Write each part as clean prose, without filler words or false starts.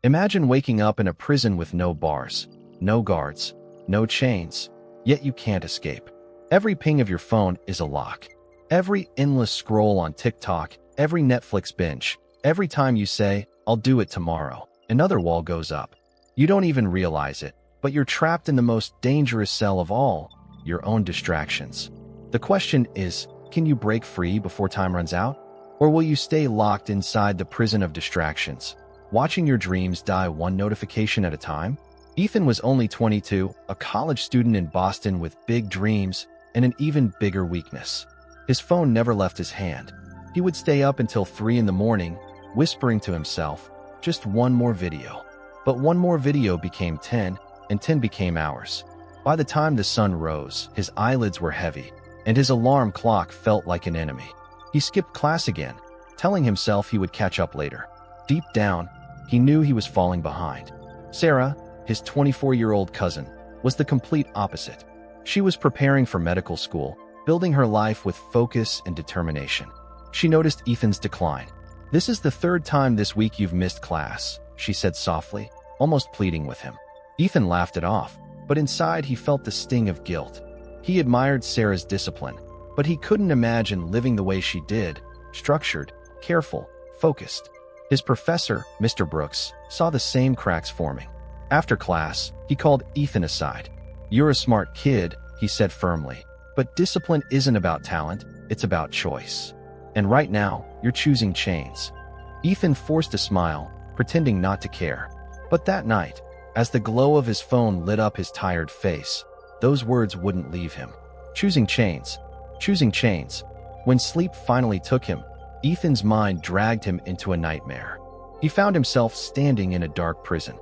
Imagine waking up in a prison with no bars, no guards, no chains, yet you can't escape. Every ping of your phone is a lock. Every endless scroll on TikTok, every Netflix binge, every time you say, "I'll do it tomorrow," another wall goes up. You don't even realize it, but you're trapped in the most dangerous cell of all, your own distractions. The question is, can you break free before time runs out? Or will you stay locked inside the prison of distractions, watching your dreams die one notification at a time? Ethan was only 22, a college student in Boston with big dreams and an even bigger weakness. His phone never left his hand. He would stay up until 3 in the morning, whispering to himself, just one more video. But one more video became 10, and 10 became hours. By the time the sun rose, his eyelids were heavy, and his alarm clock felt like an enemy. He skipped class again, telling himself he would catch up later. Deep down, he knew he was falling behind. Sarah, his 24-year-old cousin, was the complete opposite. She was preparing for medical school, building her life with focus and determination. She noticed Ethan's decline. "This is the 3rd time this week you've missed class," she said softly, almost pleading with him. Ethan laughed it off, but inside he felt the sting of guilt. He admired Sarah's discipline, but he couldn't imagine living the way she did, structured, careful, focused. His professor, Mr. Brooks, saw the same cracks forming. After class, he called Ethan aside. "You're a smart kid," he said firmly, "but discipline isn't about talent, it's about choice. And right now, you're choosing chains." Ethan forced a smile, pretending not to care. But that night, as the glow of his phone lit up his tired face, those words wouldn't leave him. Choosing chains. Choosing chains. When sleep finally took him, Ethan's mind dragged him into a nightmare. He found himself standing in a dark prison.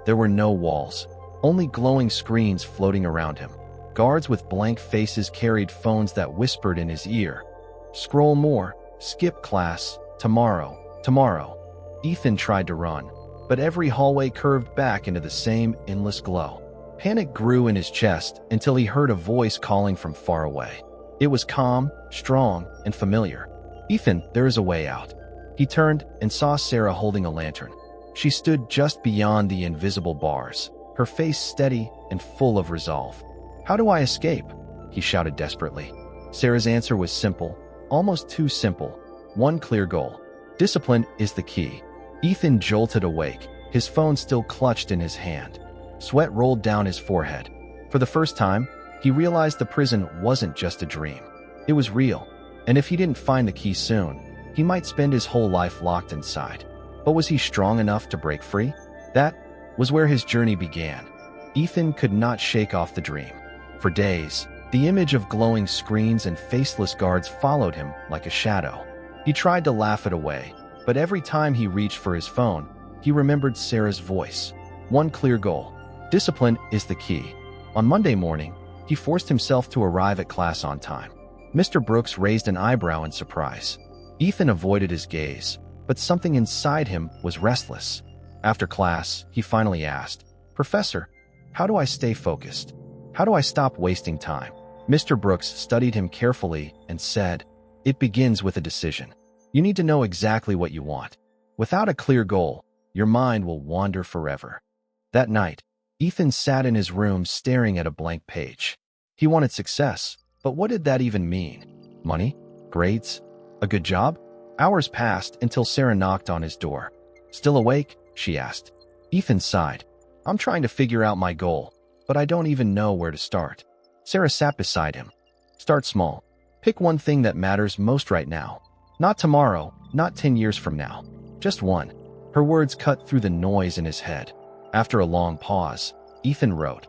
There were no walls, only glowing screens floating around him. Guards with blank faces carried phones that whispered in his ear, "Scroll more, skip class, tomorrow, tomorrow." Ethan tried to run, but every hallway curved back into the same endless glow. Panic grew in his chest until he heard a voice calling from far away. It was calm, strong, and familiar. "Ethan, there is a way out." He turned and saw Sarah holding a lantern. She stood just beyond the invisible bars, her face steady and full of resolve. "How do I escape?" he shouted desperately. Sarah's answer was simple, almost too simple. One clear goal. Discipline is the key. Ethan jolted awake, his phone still clutched in his hand. Sweat rolled down his forehead. For the first time, he realized the prison wasn't just a dream. It was real, and if he didn't find the key soon, he might spend his whole life locked inside. But was he strong enough to break free? That was where his journey began. Ethan could not shake off the dream. For days, the image of glowing screens and faceless guards followed him like a shadow. He tried to laugh it away, but every time he reached for his phone, he remembered Sarah's voice. One clear goal. Discipline is the key. On Monday morning, he forced himself to arrive at class on time. Mr. Brooks raised an eyebrow in surprise. Ethan avoided his gaze, but something inside him was restless. After class, he finally asked, "Professor, how do I stay focused? How do I stop wasting time?" Mr. Brooks studied him carefully and said, "It begins with a decision. You need to know exactly what you want. Without a clear goal, your mind will wander forever." That night, Ethan sat in his room staring at a blank page. He wanted success, but what did that even mean? Money? Grades? A good job? Hours passed until Sarah knocked on his door. "Still awake?" she asked. Ethan sighed. "I'm trying to figure out my goal, but I don't even know where to start." Sarah sat beside him. "Start small. Pick one thing that matters most right now. Not tomorrow, not 10 years from now. Just one." Her words cut through the noise in his head. After a long pause, Ethan wrote,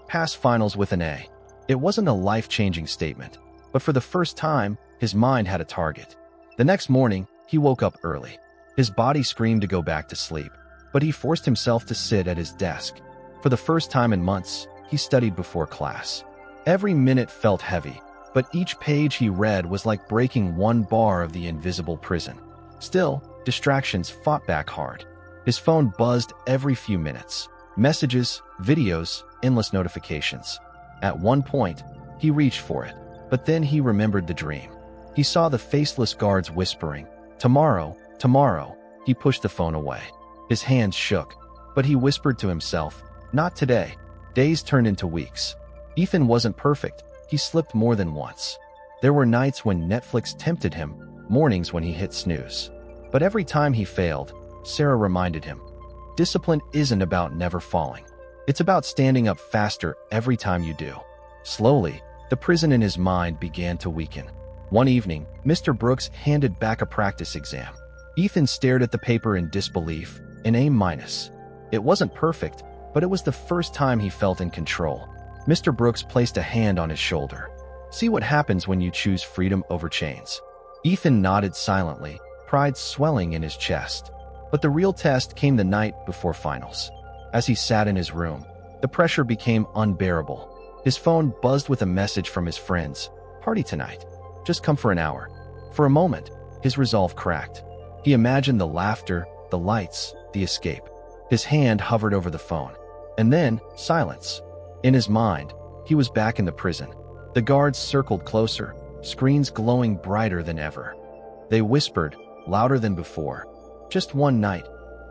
"Pass finals with an A." It wasn't a life-changing statement, but for the first time, his mind had a target. The next morning, he woke up early. His body screamed to go back to sleep, but he forced himself to sit at his desk. For the first time in months, he studied before class. Every minute felt heavy, but each page he read was like breaking one bar of the invisible prison. Still, distractions fought back hard. His phone buzzed every few minutes. Messages, videos, endless notifications. At one point, he reached for it, but then he remembered the dream. He saw the faceless guards whispering, "Tomorrow, tomorrow." He pushed the phone away. His hands shook. But he whispered to himself, "Not today." Days turned into weeks. Ethan wasn't perfect. He slipped more than once. There were nights when Netflix tempted him, mornings when he hit snooze. But every time he failed, Sarah reminded him, discipline isn't about never falling. It's about standing up faster every time you do. Slowly, the prison in his mind began to weaken. One evening, Mr. Brooks handed back a practice exam. Ethan stared at the paper in disbelief, an A-. It wasn't perfect, but it was the first time he felt in control. Mr. Brooks placed a hand on his shoulder. "See what happens when you choose freedom over chains." Ethan nodded silently, pride swelling in his chest. But the real test came the night before finals. As he sat in his room, the pressure became unbearable. His phone buzzed with a message from his friends. "Party tonight. Just come for an hour." For a moment, his resolve cracked. He imagined the laughter, the lights, the escape. His hand hovered over the phone. And then, silence. In his mind, he was back in the prison. The guards circled closer, screens glowing brighter than ever. They whispered, louder than before, "Just one night.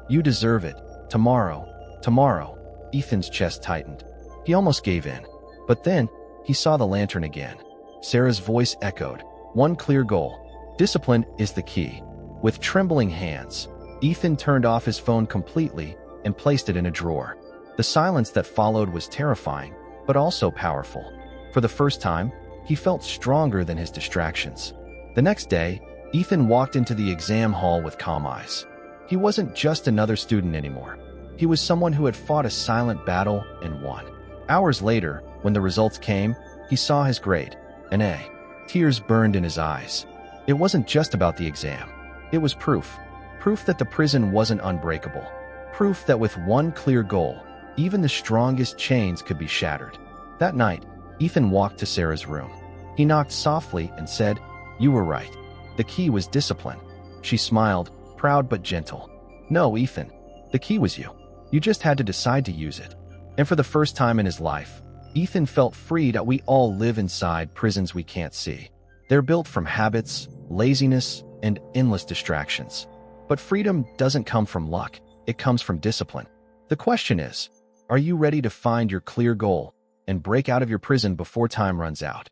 You deserve it. Tomorrow. Tomorrow." Ethan's chest tightened. He almost gave in. But then, he saw the lantern again. Sarah's voice echoed. One clear goal. Discipline is the key. With trembling hands, Ethan turned off his phone completely and placed it in a drawer. The silence that followed was terrifying, but also powerful. For the first time, he felt stronger than his distractions. The next day, Ethan walked into the exam hall with calm eyes. He wasn't just another student anymore. He was someone who had fought a silent battle and won. Hours later, when the results came, he saw his grade, an A. Tears burned in his eyes. It wasn't just about the exam. It was proof. Proof that the prison wasn't unbreakable. Proof that with one clear goal, even the strongest chains could be shattered. That night, Ethan walked to Sarah's room. He knocked softly and said, "You were right. The key was discipline." She smiled, proud but gentle. "No, Ethan. The key was you. You just had to decide to use it." And for the first time in his life, Ethan felt free that we all live inside prisons we can't see. They're built from habits, laziness, and endless distractions. But freedom doesn't come from luck. It comes from discipline. The question is, are you ready to find your clear goal and break out of your prison before time runs out?